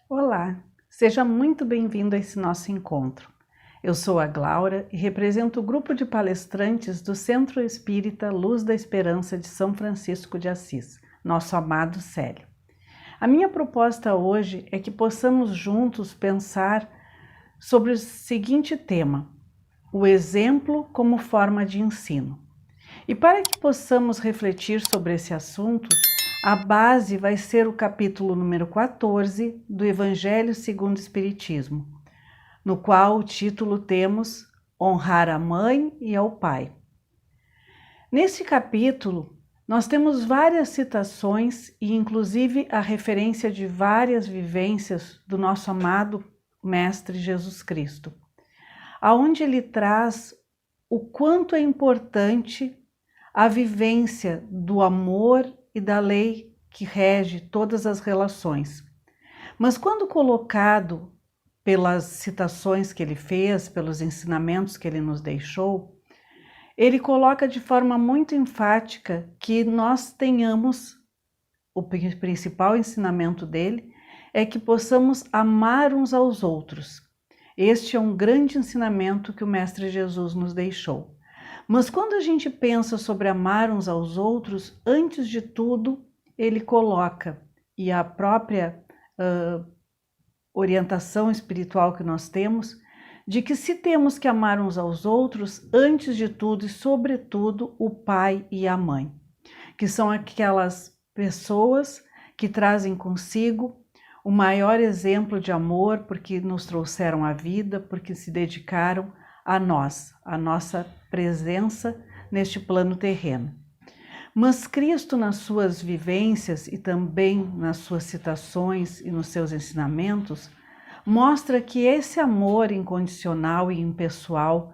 Olá, seja muito bem-vindo a esse nosso encontro. Eu sou a Glaura e represento o grupo de palestrantes do Centro Espírita Luz da Esperança de São Francisco de Assis, nosso amado Célio. A minha proposta hoje é que possamos juntos pensar sobre o seguinte tema: o exemplo como forma de ensino. E para que possamos refletir sobre esse assunto, a base vai ser o capítulo número 14 do Evangelho segundo o Espiritismo, no qual o título temos Honrar a Mãe e ao Pai. Nesse capítulo, nós temos várias citações e inclusive a referência de várias vivências do nosso amado Mestre Jesus Cristo, aonde ele traz o quanto é importante a vivência do amor e da lei que rege todas as relações. Mas quando colocado pelas citações que ele fez, pelos ensinamentos que ele nos deixou, ele coloca de forma muito enfática que nós tenhamos, o principal ensinamento dele é que possamos amar uns aos outros. Este é um grande ensinamento que o Mestre Jesus nos deixou. Mas quando a gente pensa sobre amar uns aos outros, antes de tudo, ele coloca, e a própria orientação espiritual que nós temos, de que se temos que amar uns aos outros, antes de tudo e sobretudo, o pai e a mãe, que são aquelas pessoas que trazem consigo o maior exemplo de amor, porque nos trouxeram a vida, porque se dedicaram a nós, a nossa presença neste plano terreno. Mas Cristo, nas suas vivências e também nas suas citações e nos seus ensinamentos, mostra que esse amor incondicional e impessoal,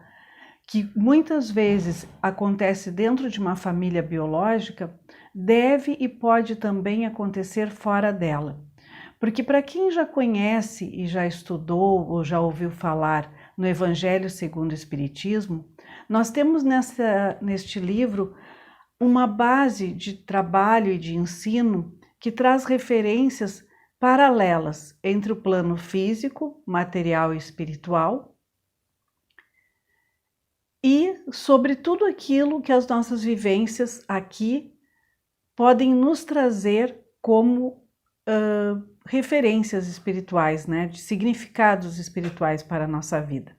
que muitas vezes acontece dentro de uma família biológica, deve e pode também acontecer fora dela. Porque para quem já conhece e já estudou ou já ouviu falar no Evangelho segundo o Espiritismo, nós temos neste livro uma base de trabalho e de ensino que traz referências paralelas entre o plano físico, material e espiritual e sobre tudo aquilo que as nossas vivências aqui podem nos trazer como referências espirituais, né, de significados espirituais para a nossa vida.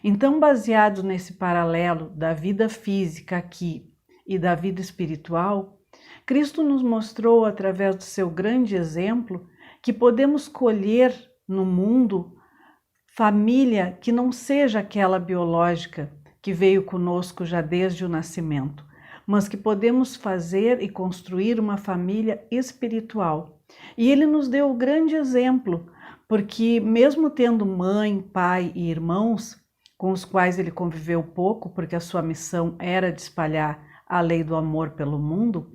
Então, baseado nesse paralelo da vida física aqui e da vida espiritual, Cristo nos mostrou, através do seu grande exemplo, que podemos colher no mundo família que não seja aquela biológica que veio conosco já desde o nascimento, mas que podemos fazer e construir uma família espiritual. E ele nos deu o grande exemplo, porque mesmo tendo mãe, pai e irmãos, com os quais ele conviveu pouco, porque a sua missão era de espalhar a lei do amor pelo mundo,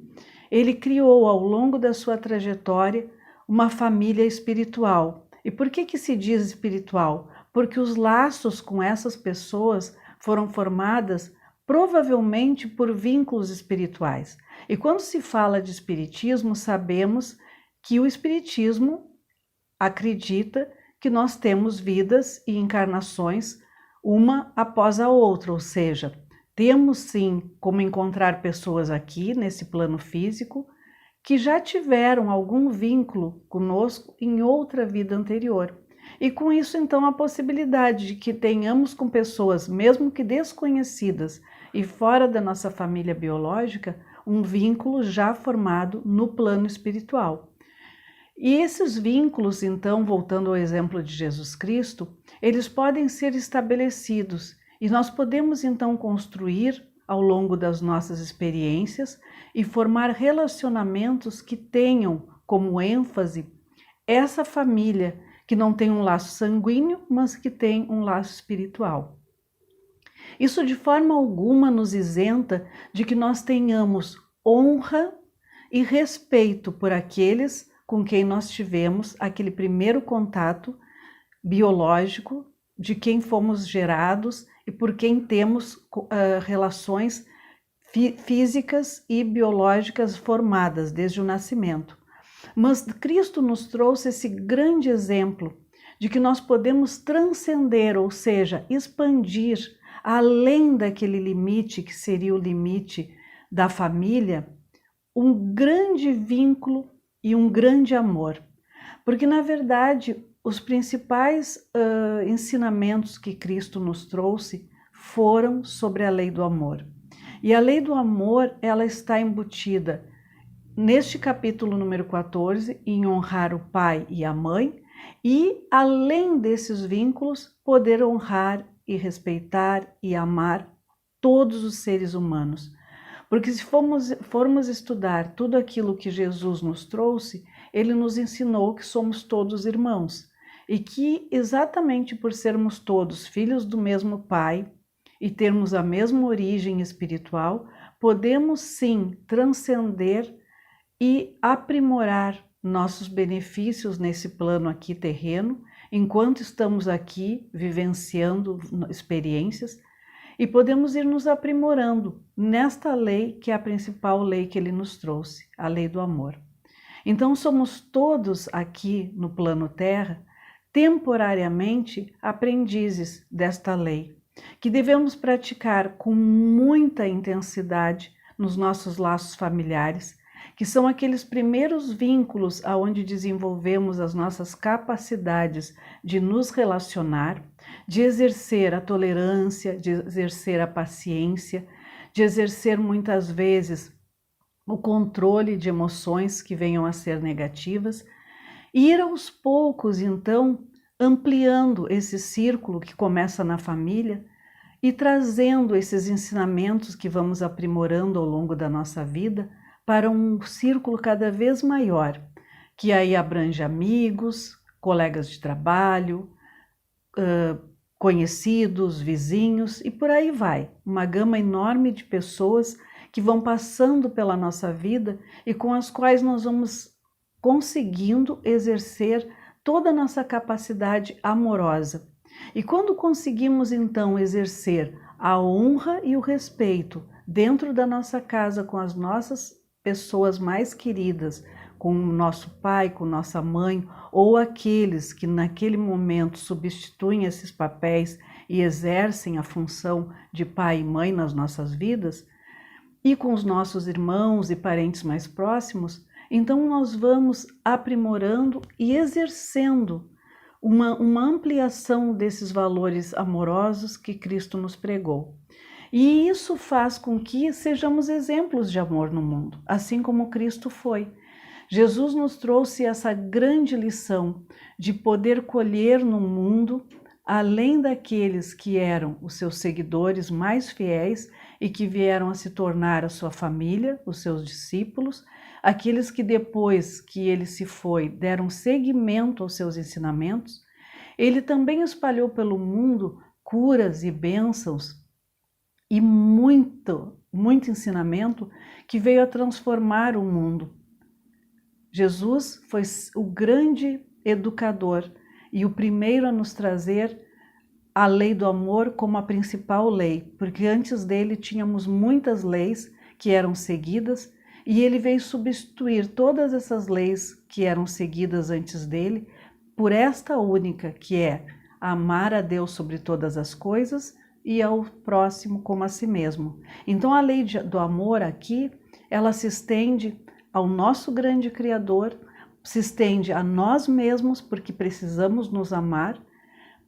ele criou ao longo da sua trajetória uma família espiritual. E por que se diz espiritual? Porque os laços com essas pessoas foram formadas provavelmente por vínculos espirituais. E quando se fala de espiritismo, sabemos que o espiritismo acredita que nós temos vidas e encarnações uma após a outra, ou seja, temos sim como encontrar pessoas aqui nesse plano físico que já tiveram algum vínculo conosco em outra vida anterior. E com isso, então, a possibilidade de que tenhamos com pessoas, mesmo que desconhecidas e fora da nossa família biológica, um vínculo já formado no plano espiritual. E esses vínculos, então, voltando ao exemplo de Jesus Cristo, eles podem ser estabelecidos e nós podemos, então, construir ao longo das nossas experiências e formar relacionamentos que tenham como ênfase essa família que não tem um laço sanguíneo, mas que tem um laço espiritual. Isso de forma alguma nos isenta de que nós tenhamos honra e respeito por aqueles com quem nós tivemos aquele primeiro contato biológico, de quem fomos gerados e por quem temos relações físicas e biológicas formadas desde o nascimento. Mas Cristo nos trouxe esse grande exemplo de que nós podemos transcender, ou seja, expandir além daquele limite que seria o limite da família, um grande vínculo e um grande amor. Porque, na verdade, os principais ensinamentos que Cristo nos trouxe foram sobre a lei do amor. E a lei do amor, ela está embutida neste capítulo número 14, em honrar o pai e a mãe, e além desses vínculos, poder honrar e respeitar e amar todos os seres humanos. Porque se formos estudar tudo aquilo que Jesus nos trouxe, ele nos ensinou que somos todos irmãos e que exatamente por sermos todos filhos do mesmo Pai e termos a mesma origem espiritual, podemos sim transcender e aprimorar nossos benefícios nesse plano aqui terreno, enquanto estamos aqui vivenciando experiências, e podemos ir nos aprimorando nesta lei que é a principal lei que ele nos trouxe, a lei do amor. Então somos todos aqui no plano Terra, temporariamente aprendizes desta lei, que devemos praticar com muita intensidade nos nossos laços familiares, que são aqueles primeiros vínculos aonde desenvolvemos as nossas capacidades de nos relacionar, de exercer a tolerância, de exercer a paciência, de exercer muitas vezes o controle de emoções que venham a ser negativas, e ir aos poucos, então, ampliando esse círculo que começa na família e trazendo esses ensinamentos que vamos aprimorando ao longo da nossa vida para um círculo cada vez maior, que aí abrange amigos, colegas de trabalho, conhecidos, vizinhos e por aí vai. Uma gama enorme de pessoas que vão passando pela nossa vida e com as quais nós vamos conseguindo exercer toda a nossa capacidade amorosa. E quando conseguimos então exercer a honra e o respeito dentro da nossa casa com as nossas pessoas mais queridas, com o nosso pai, com nossa mãe, ou aqueles que naquele momento substituem esses papéis e exercem a função de pai e mãe nas nossas vidas, e com os nossos irmãos e parentes mais próximos, então nós vamos aprimorando e exercendo uma ampliação desses valores amorosos que Cristo nos pregou. E isso faz com que sejamos exemplos de amor no mundo, assim como Cristo foi. Jesus nos trouxe essa grande lição de poder colher no mundo, além daqueles que eram os seus seguidores mais fiéis e que vieram a se tornar a sua família, os seus discípulos, aqueles que depois que ele se foi deram seguimento aos seus ensinamentos, ele também espalhou pelo mundo curas e bênçãos e muito ensinamento que veio a transformar o mundo. Jesus foi o grande educador e o primeiro a nos trazer a lei do amor como a principal lei, porque antes dele tínhamos muitas leis que eram seguidas e ele veio substituir todas essas leis que eram seguidas antes dele por esta única, que é amar a Deus sobre todas as coisas e ao próximo como a si mesmo. Então a lei do amor aqui, ela se estende ao nosso grande Criador, se estende a nós mesmos, porque precisamos nos amar.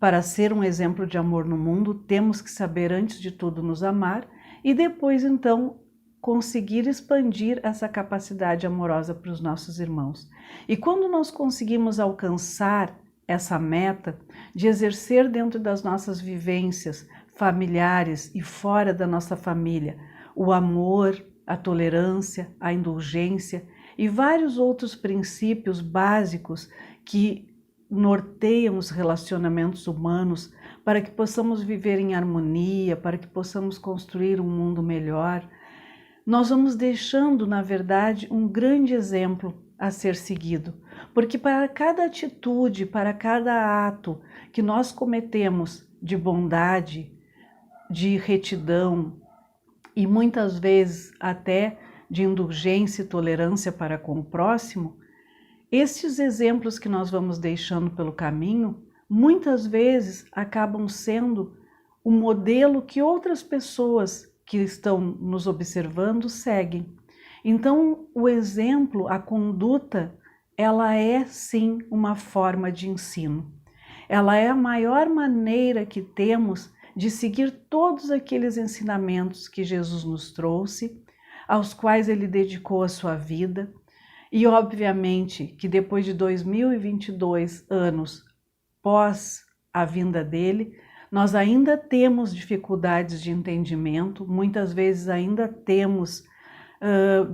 Para ser um exemplo de amor no mundo, temos que saber antes de tudo nos amar e depois então conseguir expandir essa capacidade amorosa para os nossos irmãos. E quando nós conseguimos alcançar essa meta de exercer dentro das nossas vivências familiares e fora da nossa família o amor, a tolerância, a indulgência e vários outros princípios básicos que norteiam os relacionamentos humanos para que possamos viver em harmonia, para que possamos construir um mundo melhor, nós vamos deixando, na verdade, um grande exemplo a ser seguido, porque para cada atitude, para cada ato que nós cometemos de bondade, de retidão e muitas vezes até de indulgência e tolerância para com o próximo, Estes exemplos que nós vamos deixando pelo caminho, muitas vezes acabam sendo o modelo que outras pessoas que estão nos observando seguem. Então, o exemplo, a conduta, ela é sim uma forma de ensino. Ela é a maior maneira que temos de seguir todos aqueles ensinamentos que Jesus nos trouxe, aos quais ele dedicou a sua vida. E obviamente que depois de 2022 anos pós a vinda dele, nós ainda temos dificuldades de entendimento, muitas vezes ainda temos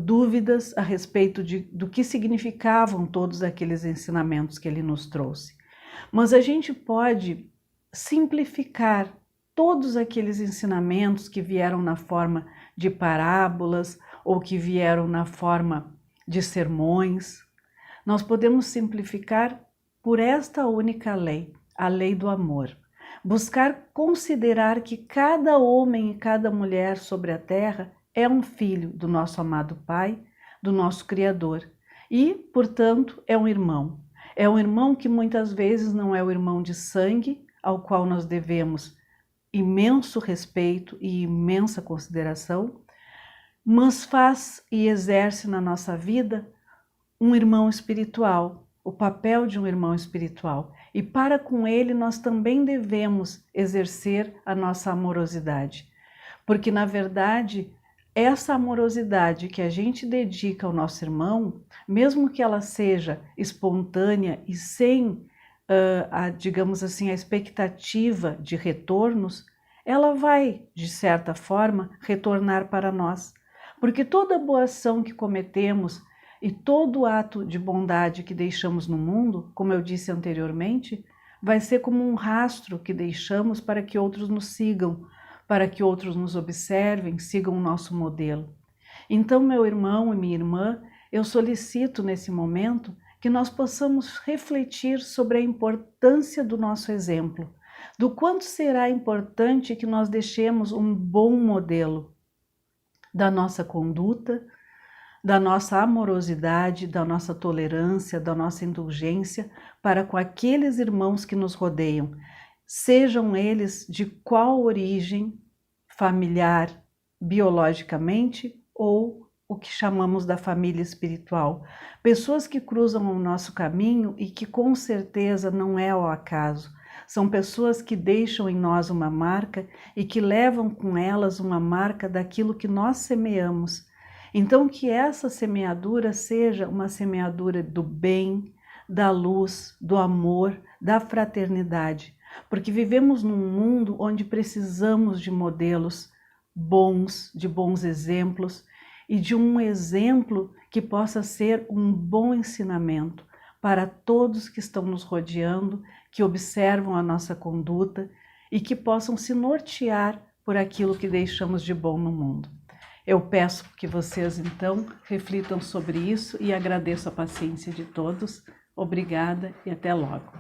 dúvidas a respeito do que significavam todos aqueles ensinamentos que ele nos trouxe. Mas a gente pode simplificar todos aqueles ensinamentos que vieram na forma de parábolas ou que vieram na forma de sermões. Nós podemos simplificar por esta única lei, a lei do amor. Buscar considerar que cada homem e cada mulher sobre a terra é um filho do nosso amado Pai, do nosso Criador, e, portanto, é um irmão. É um irmão que muitas vezes não é o irmão de sangue, ao qual nós devemos imenso respeito e imensa consideração, mas faz e exerce na nossa vida um irmão espiritual, o papel de um irmão espiritual. E para com ele nós também devemos exercer a nossa amorosidade. Porque, na verdade, essa amorosidade que a gente dedica ao nosso irmão, mesmo que ela seja espontânea e sem, digamos assim, a expectativa de retornos, ela vai, de certa forma, retornar para nós. Porque toda boa ação que cometemos e todo ato de bondade que deixamos no mundo, como eu disse anteriormente, vai ser como um rastro que deixamos para que outros nos sigam, para que outros nos observem, sigam o nosso modelo. Então, meu irmão e minha irmã, eu solicito nesse momento que nós possamos refletir sobre a importância do nosso exemplo, do quanto será importante que nós deixemos um bom modelo da nossa conduta, da nossa amorosidade, da nossa tolerância, da nossa indulgência para com aqueles irmãos que nos rodeiam, sejam eles de qual origem familiar, biologicamente, ou o que chamamos da família espiritual. Pessoas que cruzam o nosso caminho e que com certeza não é ao acaso. São pessoas que deixam em nós uma marca e que levam com elas uma marca daquilo que nós semeamos. Então, que essa semeadura seja uma semeadura do bem, da luz, do amor, da fraternidade. Porque vivemos num mundo onde precisamos de modelos bons, de bons exemplos e de um exemplo que possa ser um bom ensinamento para todos que estão nos rodeando, que observam a nossa conduta e que possam se nortear por aquilo que deixamos de bom no mundo. Eu peço que vocês, então, reflitam sobre isso e agradeço a paciência de todos. Obrigada e até logo.